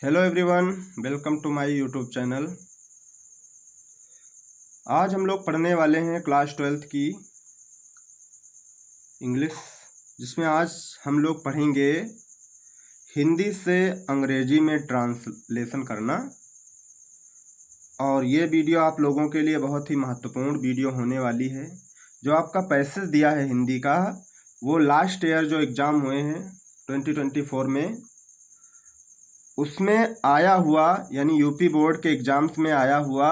Hello everyone, welcome to my YouTube channel. आज हम लोग पढ़ने वाले हैं क्लास 12th की इंग्लिश, जिसमें आज हम लोग पढ़ेंगे हिंदी से अंग्रेजी में ट्रांसलेशन करना। और ये वीडियो आप लोगों के लिए बहुत ही महत्वपूर्ण वीडियो होने वाली है। जो आपका पैसेज दिया है हिंदी का, वो लास्ट ईयर जो एग्ज़ाम हुए हैं 2024 में, उसमें आया हुआ, यानी यूपी बोर्ड के एग्ज़ाम्स में आया हुआ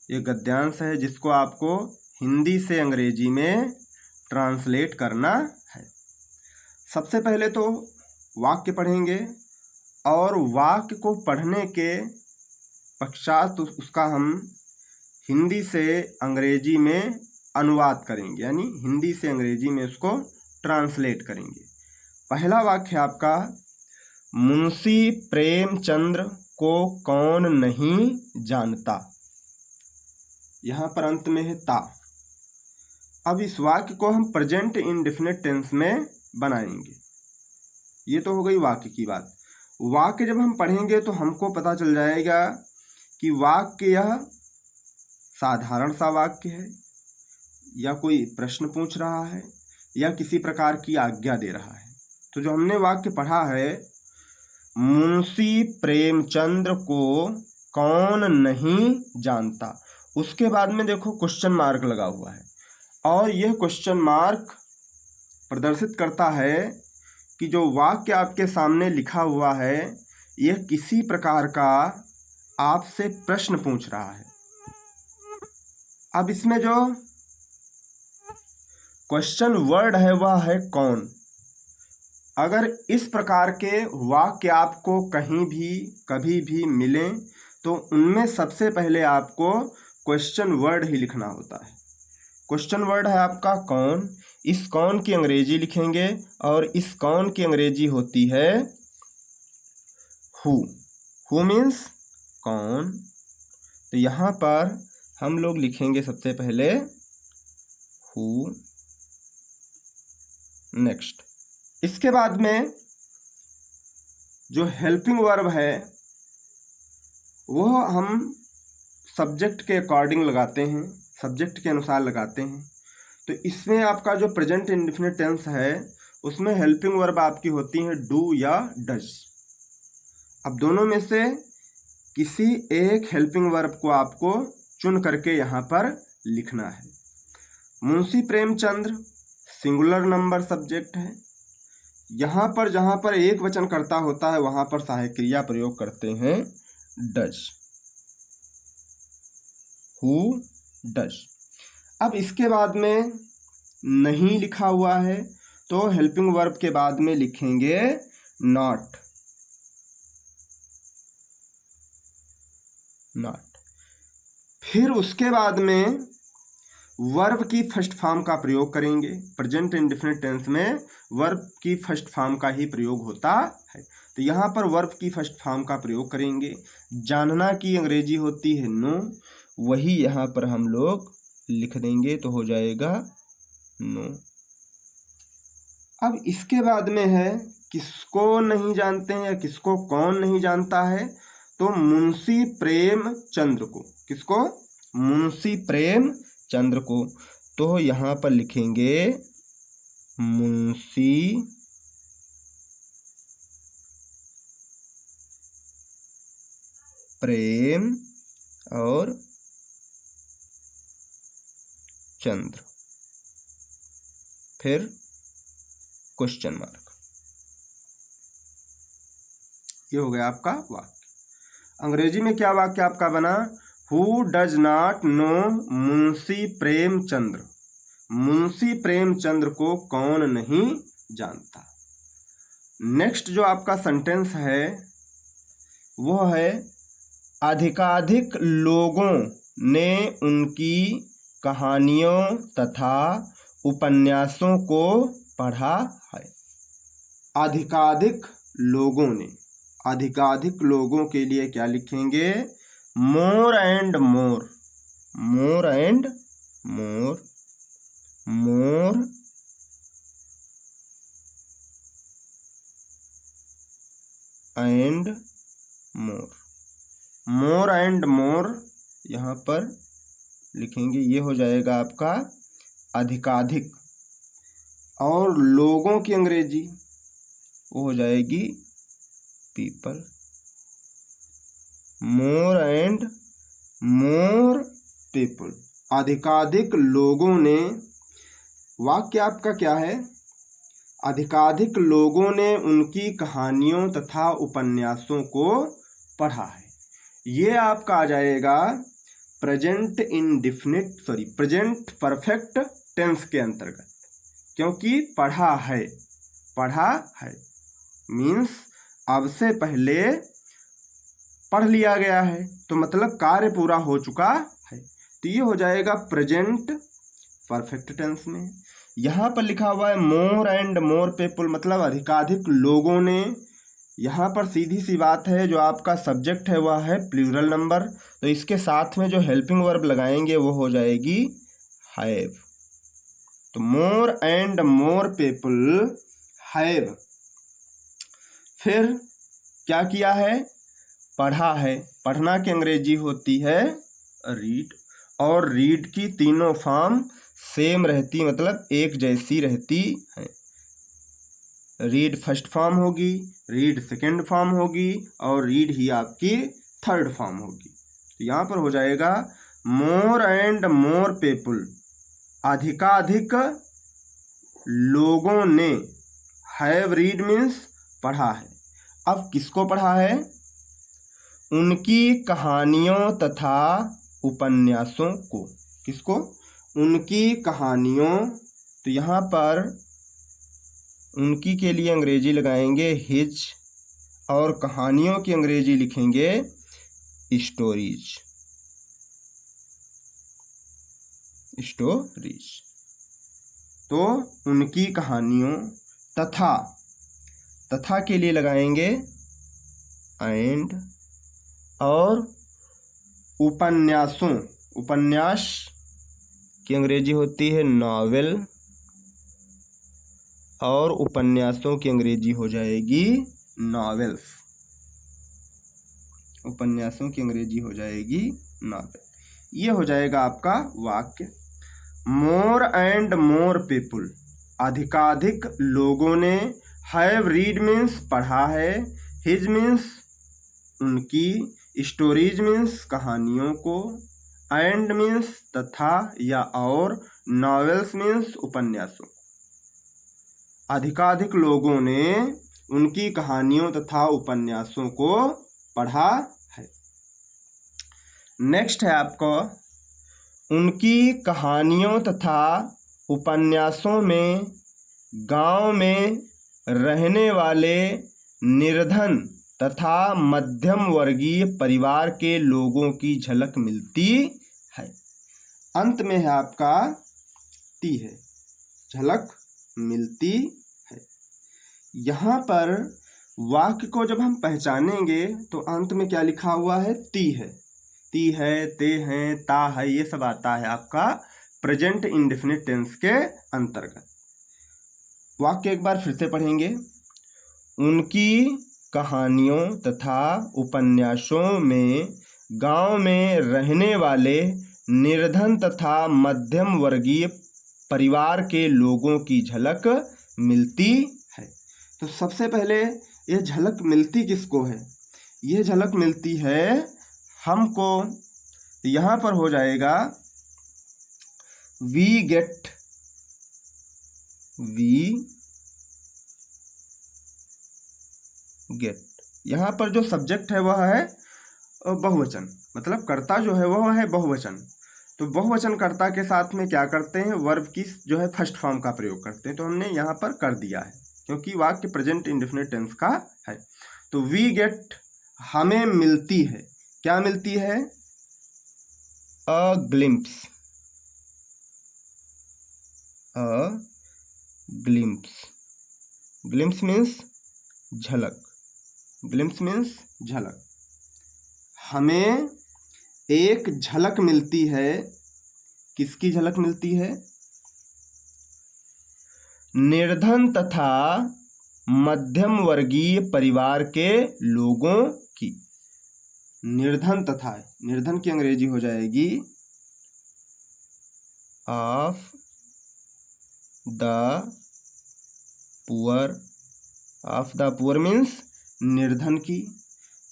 ये गद्यांश है, जिसको आपको हिंदी से अंग्रेजी में ट्रांसलेट करना है। सबसे पहले तो वाक्य पढ़ेंगे और वाक्य को पढ़ने के पश्चात उसका हम हिंदी से अंग्रेजी में अनुवाद करेंगे, यानी हिंदी से अंग्रेजी में उसको ट्रांसलेट करेंगे। पहला वाक्य है आपका, मुंशी प्रेमचंद्र को कौन नहीं जानता। यहाँ पर अंत में है ता। अब इस वाक्य को हम प्रेजेंट इंडेफिनिट टेंस में बनाएंगे। ये तो हो गई वाक्य की बात। वाक्य जब हम पढ़ेंगे तो हमको पता चल जाएगा कि वाक्य यह साधारण सा वाक्य है, या कोई प्रश्न पूछ रहा है, या किसी प्रकार की आज्ञा दे रहा है। तो जो हमने वाक्य पढ़ा है, मुंशी प्रेमचंद्र को कौन नहीं जानता, उसके बाद में देखो क्वेश्चन मार्क लगा हुआ है, और यह क्वेश्चन मार्क प्रदर्शित करता है कि जो वाक्य आपके सामने लिखा हुआ है, यह किसी प्रकार का आपसे प्रश्न पूछ रहा है। अब इसमें जो क्वेश्चन वर्ड है वह है कौन। अगर इस प्रकार के वाक्य आपको कहीं भी कभी भी मिले तो उनमें सबसे पहले आपको क्वेश्चन वर्ड ही लिखना होता है। क्वेश्चन वर्ड है आपका कौन। इस कौन की अंग्रेजी लिखेंगे, और इस कौन की अंग्रेजी होती है हु। हु मीन्स कौन। तो यहाँ पर हम लोग लिखेंगे सबसे पहले हु। नेक्स्ट, इसके बाद में जो हेल्पिंग वर्ब है वह हम सब्जेक्ट के अकॉर्डिंग लगाते हैं, सब्जेक्ट के अनुसार लगाते हैं। तो इसमें आपका जो प्रेजेंट इंडेफिनिट टेंस है, उसमें हेल्पिंग वर्ब आपकी होती हैं डू या डज। अब दोनों में से किसी एक हेल्पिंग वर्ब को आपको चुन करके यहाँ पर लिखना है। Munshi Premchandra singular number subject है। यहाँ पर जहाँ पर एक वचन कर्ता होता है वहाँ पर सहायक क्रिया प्रयोग करते हैं डज, हु डज। अब इसके बाद में नहीं लिखा हुआ है, तो हेल्पिंग वर्ब के बाद में लिखेंगे नॉट। नॉट। फिर उसके बाद में वर्ब की फर्स्ट फॉर्म का प्रयोग करेंगे। प्रेजेंट इंडेफिनिट टेंस में वर्ब की फर्स्ट फॉर्म का ही प्रयोग होता है, तो यहाँ पर वर्ब की फर्स्ट फॉर्म का प्रयोग करेंगे। जानना की अंग्रेजी होती है नो, वही यहाँ पर हम लोग लिख देंगे, तो हो जाएगा नो। अब इसके बाद में है किसको नहीं जानते हैं, या किसको कौन नहीं जानता है, तो मुंशी प्रेमचंद्र को। किसको? मुंशी प्रेमचंद्र को। तो यहाँ पर लिखेंगे मुंशी प्रेम और चंद्र, फिर क्वेश्चन मार्क। ये हो गया आपका वाक्य। अंग्रेजी में क्या वाक्य आपका बना? Who does not know Munshi Premchandra. Munshi Premchandra को कौन नहीं जानता। नेक्स्ट जो आपका सेंटेंस है वह है, अधिकाधिक लोगों ने उनकी कहानियों तथा उपन्यासों को पढ़ा है। अधिकाधिक लोगों ने, अधिकाधिक लोगों के लिए क्या लिखेंगे? More and more. More and more. More and more, more and more यहाँ पर लिखेंगे, ये हो जाएगा आपका अधिकाधिक। और लोगों की अंग्रेजी वो हो जाएगी people. More and more people, अधिकाधिक लोगों ने, वाक्य आपका क्या है, अधिकाधिक लोगों ने उनकी कहानियों तथा उपन्यासों को पढ़ा है। ये आपका आ जाएगा present indefinite present perfect tense के अंतर्गत, क्योंकि पढ़ा है, पढ़ा है मीन्स अब से पहले पढ़ लिया गया है, तो मतलब कार्य पूरा हो चुका है, तो ये हो जाएगा प्रेजेंट परफेक्ट टेंस में। यहाँ पर लिखा हुआ है मोर एंड मोर पीपल, मतलब अधिकाधिक लोगों ने। यहाँ पर सीधी सी बात है, जो आपका सब्जेक्ट है वह है प्लूरल नंबर, तो इसके साथ में जो हेल्पिंग वर्ब लगाएंगे वो हो जाएगी हैव। तो more and more people have, फिर क्या किया है, पढ़ा है। पढ़ना की अंग्रेजी होती है रीड, और रीड की तीनों फॉर्म सेम रहती, मतलब एक जैसी रहती है। रीड फर्स्ट फॉर्म होगी, रीड सेकंड फॉर्म होगी, और रीड ही आपकी थर्ड फॉर्म होगी। तो यहाँ पर हो जाएगा मोर एंड मोर पीपल, अधिकाधिक लोगों ने, हैव रीड मीन्स पढ़ा है। अब किसको पढ़ा है, उनकी कहानियों तथा उपन्यासों को। किसको, उनकी कहानियों, तो यहाँ पर उनकी के लिए अंग्रेजी लगाएंगे हिज, और कहानियों की अंग्रेजी लिखेंगे स्टोरीज, स्टोरीज। तो उनकी कहानियों तथा, तथा के लिए लगाएंगे एंड, और उपन्यासों, उपन्यास की अंग्रेजी होती है नॉवेल, और उपन्यासों की अंग्रेजी हो जाएगी नॉवेल्स, उपन्यासों की अंग्रेजी हो जाएगी नॉवेल। ये हो जाएगा आपका वाक्य। मोर एंड मोर पीपल, अधिकाधिक लोगों ने, हैव रीड मीन्स पढ़ा है, हिज मीन्स उनकी, स्टोरीज मीन्स कहानियों को, एंड मीन्स तथा या और, नॉवेल्स मीन्स उपन्यासों। अधिकाधिक लोगों ने उनकी कहानियों तथा उपन्यासों को पढ़ा है। नेक्स्ट है आपको, उनकी कहानियों तथा उपन्यासों में गांव में रहने वाले निर्धन तथा मध्यम वर्गीय परिवार के लोगों की झलक मिलती है। अंत में है आपका ती है, झलक मिलती है। यहाँ पर वाक्य को जब हम पहचानेंगे तो अंत में क्या लिखा हुआ है, ती है, ती है, ते हैं, ता है, ये सब आता है आपका प्रेजेंट इंडेफिनिट टेंस के अंतर्गत। वाक्य एक बार फिर से पढ़ेंगे, उनकी कहानियों तथा उपन्यासों में गांव में रहने वाले निर्धन तथा मध्यम वर्गीय परिवार के लोगों की झलक मिलती है। तो सबसे पहले ये झलक मिलती किसको है, ये झलक मिलती है हमको। यहाँ पर हो जाएगा वी गेट, वी गेट। यहाँ पर जो सब्जेक्ट है वह है बहुवचन, मतलब कर्ता जो है वह है बहुवचन। तो बहुवचन कर्ता के साथ में क्या करते हैं, वर्ब की जो है फर्स्ट फॉर्म का प्रयोग करते हैं। तो हमने यहाँ पर कर दिया है क्योंकि वाक्य प्रेजेंट इंडेफिनिट टेंस का है। तो वी गेट, हमें मिलती है, क्या मिलती है, अ ग्लिम्प्स, अ ग्लिम्प्स, ग्लिम्प्स मीन्स झलक, ग्लिम्प्स मीन्स झलक। हमें एक झलक मिलती है, किसकी झलक मिलती है, निर्धन तथा मध्यम वर्गीय परिवार के लोगों की। निर्धन तथा, निर्धन की अंग्रेजी हो जाएगी of the poor. Of the poor means निर्धन की,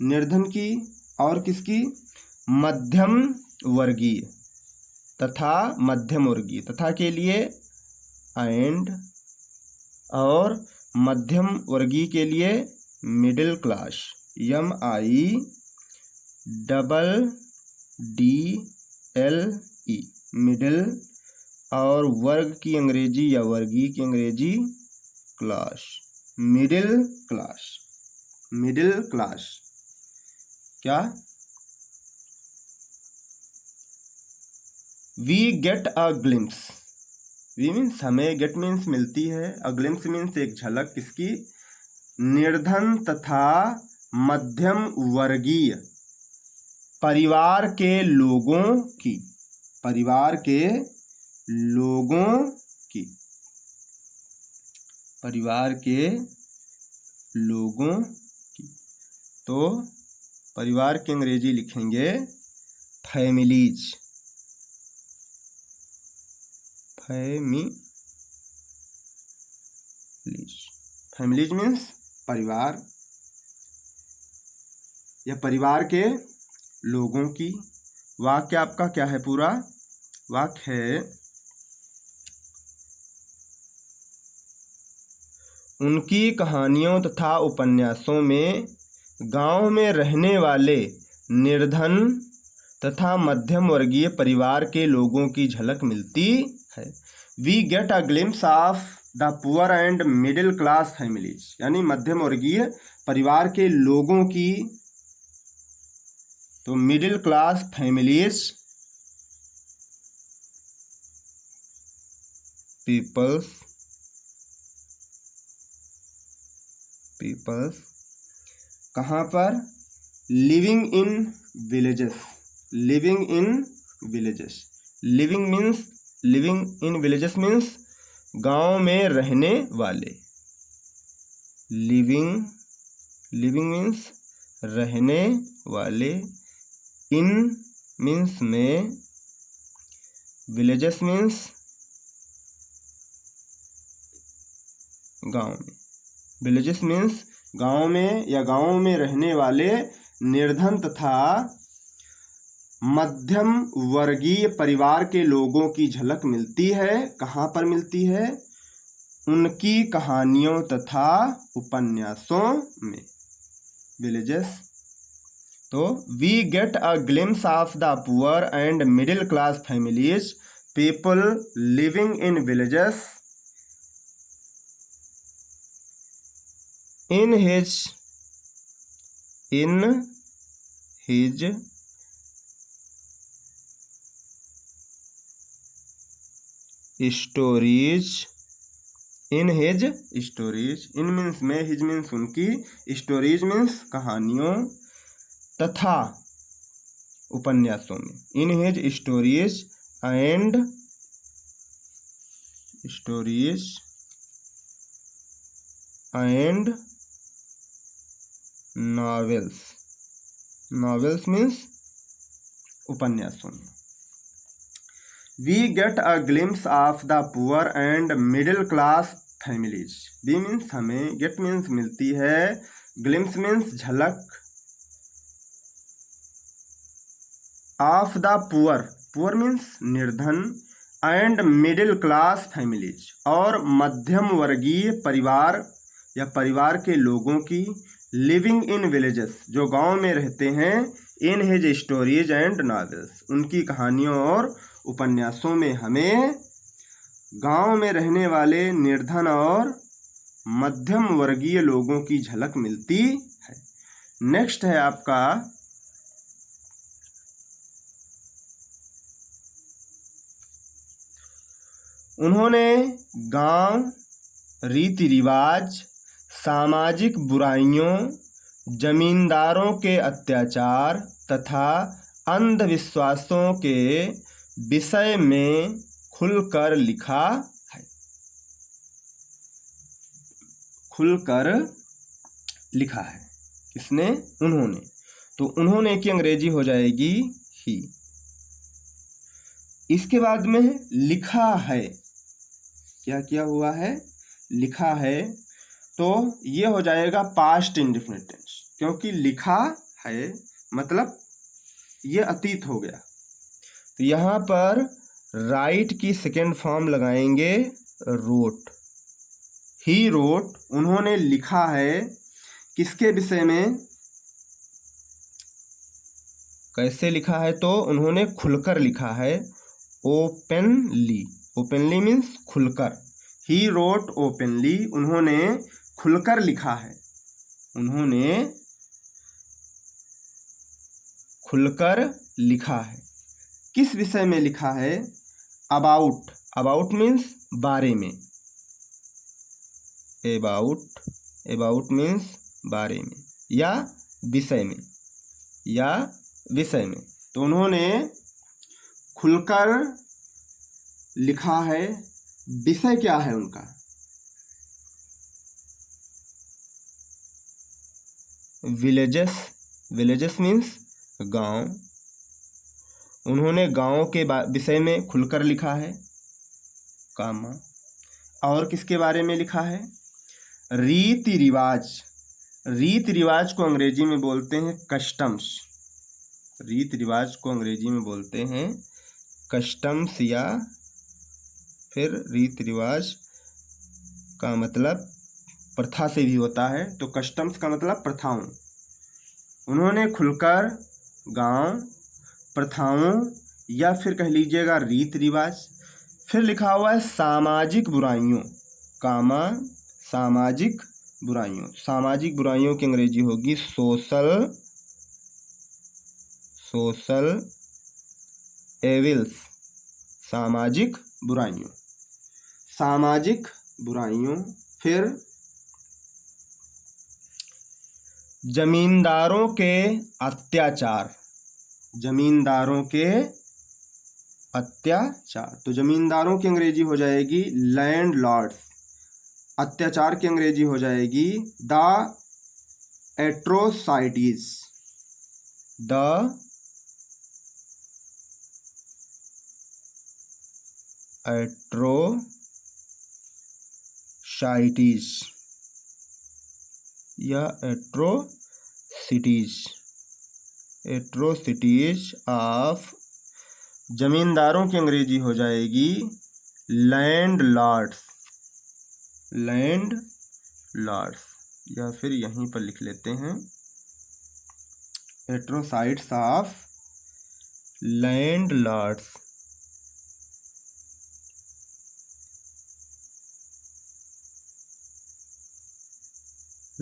निर्धन की और किसकी, मध्यम वर्गीय, तथा मध्यम वर्गीय, तथा के लिए एंड, और मध्यम वर्गीय के लिए मिडिल क्लास, MIDDLE, मिडिल, और वर्ग की अंग्रेजी या वर्गीय की अंग्रेजी class, middle class, middle class. क्या, we get a glimpse, we means हमें, गेट मीन्स मिलती है, अ ग्लिम्स मीन्स एक झलक, किसकी, निर्धन तथा मध्यम वर्गीय परिवार के लोगों की, परिवार के लोगों की, परिवार के लोगों की। तो परिवार की अंग्रेजी लिखेंगे फैमिलीज, फैमिलीज, फैमिलीज मीन्स परिवार या परिवार के लोगों की। वाक्य आपका क्या है, पूरा वाक्य है, उनकी कहानियों तथा उपन्यासों में गांव में रहने वाले निर्धन तथा मध्यम वर्गीय परिवार के लोगों की झलक मिलती है। We get a glimpse of the poor and middle class families, यानी मध्यम वर्गीय परिवार के लोगों की। तो middle class families, peoples, peoples कहाँ पर, living in villages, living in villages, living means, living in villages means गांव में रहने वाले, लिविंग, लिविंग मीन्स रहने वाले, इन मीन्स में, विलेजेस मीन्स गांव में, विलेजेस मीन्स गांव में या गांव में रहने वाले निर्धन तथा मध्यम वर्गीय परिवार के लोगों की झलक मिलती है। कहाँ पर मिलती है, उनकी कहानियों तथा उपन्यासों में, विलेजेस। तो we get a glimpse of the poor and middle class families, people living in villages in his stories, in his stories, in means में, his means उनकी, stories means कहानियों, तथा उपन्यासों में, in his stories and stories and novels, novels means उपन्यासों में। We get a glimpse of the poor and middle class families, we means हमें, get means मिलती है, glimpse means झलक, of the poor, poor means निर्धन, and middle class families और मध्यम वर्गीय परिवार या परिवार के लोगों की, लिविंग इन विलेजेस जो गांव में रहते हैं, in his stories and novels उनकी कहानियों और उपन्यासों में हमें गांव में रहने वाले निर्धन और मध्यम वर्गीय लोगों की झलक मिलती है। नेक्स्ट है आपका उन्होंने गांव, रीति रिवाज, सामाजिक बुराइयों, जमींदारों के अत्याचार तथा अंधविश्वासों के विषय में खुलकर लिखा है। खुलकर लिखा है। किसने? उन्होंने। तो उन्होंने की अंग्रेजी हो जाएगी ही। इसके बाद में लिखा है। क्या किया हुआ है? लिखा है। तो ये हो जाएगा पास्ट इंडेफिनिट टेंस, क्योंकि लिखा है मतलब ये अतीत हो गया। तो यहाँ पर राइट की सेकेंड फॉर्म लगाएंगे रोट। ही रोट, उन्होंने लिखा है। किसके विषय में? कैसे लिखा है? तो उन्होंने खुलकर लिखा है, ओपनली। ओपनली मीन्स खुलकर। ही रोट ओपनली, उन्होंने खुलकर लिखा है। उन्होंने खुलकर लिखा है। किस विषय में लिखा है? अबाउट। अबाउट मीन्स बारे में। अबाउट मीन्स बारे में या विषय में, या विषय में। तो उन्होंने खुलकर लिखा है। विषय क्या है उनका? विलेजेस। विलेजेस मीन्स गांव। उन्होंने गांव के विषय में खुलकर लिखा है, कामा। और किसके बारे में लिखा है? रीति रिवाज। रीति रिवाज को अंग्रेजी में बोलते हैं कस्टम्स। रीति रिवाज को अंग्रेजी में बोलते हैं कस्टम्स, या फिर रीति रिवाज का मतलब प्रथा से भी होता है, तो कस्टम्स का मतलब प्रथाओं। उन्होंने खुलकर गांव, प्रथाओं, या फिर कह लीजिएगा रीति रिवाज। फिर लिखा हुआ है सामाजिक बुराइयों, कामा सामाजिक बुराइयों। सामाजिक बुराइयों की अंग्रेजी होगी सोशल एविल्स। सामाजिक बुराइयों, सामाजिक बुराइयों। फिर जमींदारों के अत्याचार। जमींदारों के अत्याचार, तो जमींदारों की अंग्रेजी हो जाएगी लैंडलॉर्ड्स। अत्याचार की अंग्रेजी हो जाएगी द एट्रोसाइटीज। द एट्रोसाइटीज या एट्रोसिटीज ऑफ। जमींदारों की अंग्रेजी हो जाएगी लैंडलॉर्ड्स। लैंडलॉर्ड्स, या फिर यहीं पर लिख लेते हैं एट्रोसाइट्स ऑफ लैंडलॉर्ड्स।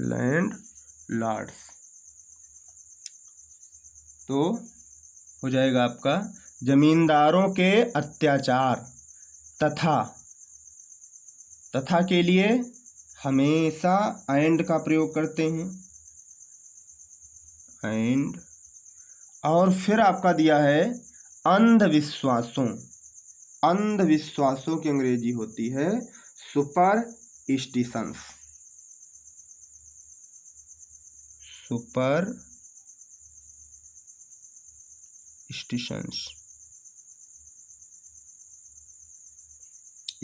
लैंडलॉर्ड्स। तो हो जाएगा आपका जमींदारों के अत्याचार। तथा के लिए हमेशा एंड का प्रयोग करते हैं, एंड। और फिर आपका दिया है अंधविश्वासों। अंधविश्वासों की अंग्रेजी होती है सुपरस्टिशंस। सुपरस्टिशंस,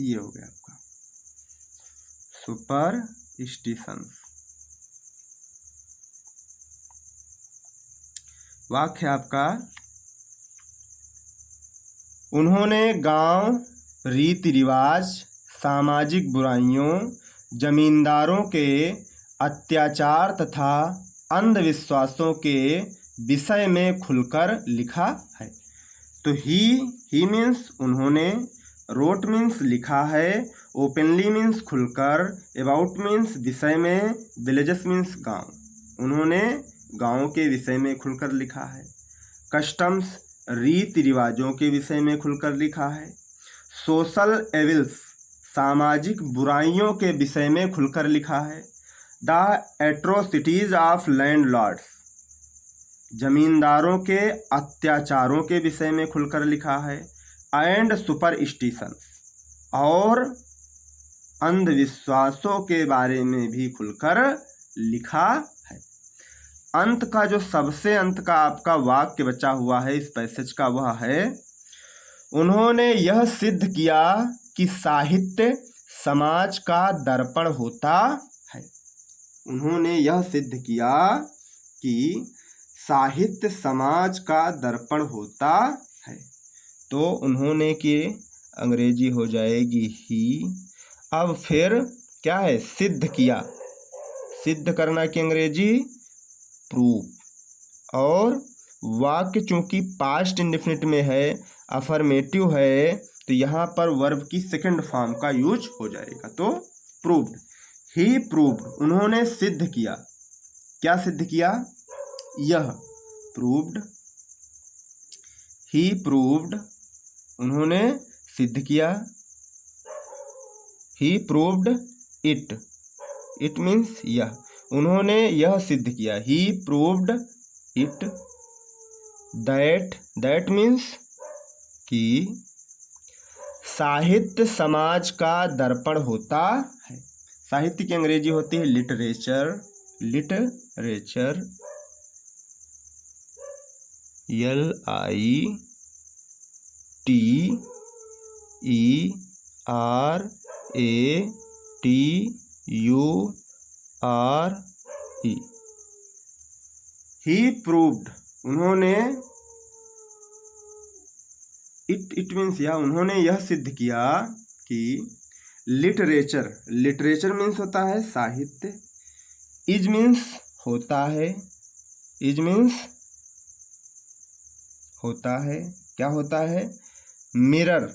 ये हो गया आपका सुपरस्टिशंस। वाक्य आपका, उन्होंने गांव, रीति रिवाज, सामाजिक बुराइयों, जमींदारों के अत्याचार तथा अंधविश्वासों के विषय में खुलकर लिखा है। तो ही मीन्स उन्होंने, रोट मीन्स लिखा है, ओपनली मीन्स खुलकर, अबाउट मीन्स विषय में, विलेजेस मीन्स गांव। उन्होंने गांव के विषय में खुलकर लिखा है। कस्टम्स रीति रिवाजों के विषय में खुलकर लिखा है। सोशल एविल्स सामाजिक बुराइयों के विषय में खुलकर लिखा है। द एट्रोसिटीज ऑफ लैंडलॉर्ड्स जमींदारों के अत्याचारों के विषय में खुलकर लिखा है। एंड सुपरस्टिशंस और अंधविश्वासों के बारे में भी खुलकर लिखा है। अंत का जो सबसे अंत का आपका वाक्य बचा हुआ है इस पैसेज का वह है, उन्होंने यह सिद्ध किया कि साहित्य समाज का दर्पण होता है। उन्होंने यह सिद्ध किया कि साहित्य समाज का दर्पण होता है। तो उन्होंने की अंग्रेजी हो जाएगी ही। अब फिर क्या है, सिद्ध किया, सिद्ध करना की अंग्रेजी प्रूफ। और वाक्य चूंकि पास्ट इंडेफिनिट में है, अफर्मेटिव है, तो यहाँ पर वर्ब की सेकंड फॉर्म का यूज हो जाएगा। तो प्रूव्ड, ही प्रूव्ड, उन्होंने सिद्ध किया। क्या सिद्ध किया? यह प्रूव्ड, ही प्रूव्ड, उन्होंने सिद्ध किया। He proved it, it means यह, उन्होंने यह सिद्ध किया। He proved it that, that means कि साहित्य समाज का दर्पण होता है। साहित्य की अंग्रेजी होती है literature, literature, LITERATURE। He proved, उन्होंने, इट मीन्स यह, उन्होंने यह सिद्ध किया कि लिटरेचर, लिटरेचर मीन्स होता है साहित्य, इज मीन्स होता है, इज मीन्स होता है, क्या होता है? मिरर,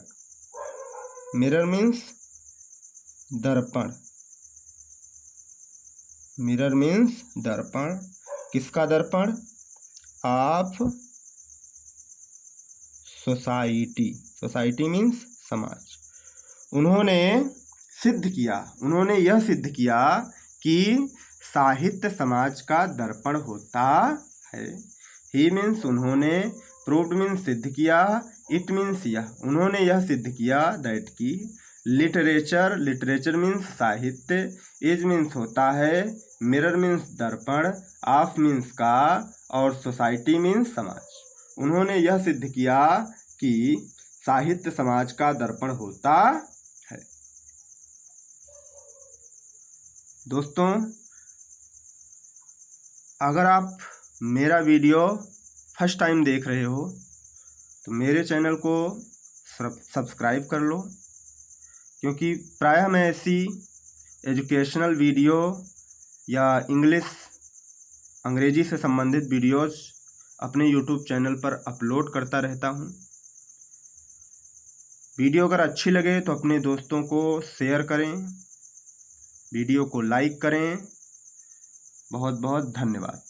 मिरर मीन्स दर्पण, मिरर मीन्स दर्पण। किसका दर्पण? ऑफ सोसाइटी, सोसाइटी मीन्स समाज। उन्होंने सिद्ध किया, उन्होंने यह सिद्ध किया कि साहित्य समाज का दर्पण होता है। ही मीन्स उन्होंने, प्रूव्ड मीन्स सिद्ध किया, इट मीन्स यह, उन्होंने यह सिद्ध किया दैट की लिटरेचर, लिटरेचर मीन्स साहित्य, इज मीन्स होता है, मिरर मीन्स दर्पण, ऑफ मीन्स का, और सोसाइटी मीन्स समाज। उन्होंने यह सिद्ध किया कि साहित्य समाज का दर्पण होता है। दोस्तों, अगर आप मेरा वीडियो फर्स्ट टाइम देख रहे हो तो मेरे चैनल को सब्सक्राइब कर लो, क्योंकि प्रायः मैं ऐसी एजुकेशनल वीडियो या इंग्लिश, अंग्रेजी से संबंधित वीडियोस अपने यूट्यूब चैनल पर अपलोड करता रहता हूँ। वीडियो अगर अच्छी लगे तो अपने दोस्तों को शेयर करें, वीडियो को लाइक करें। बहुत बहुत धन्यवाद।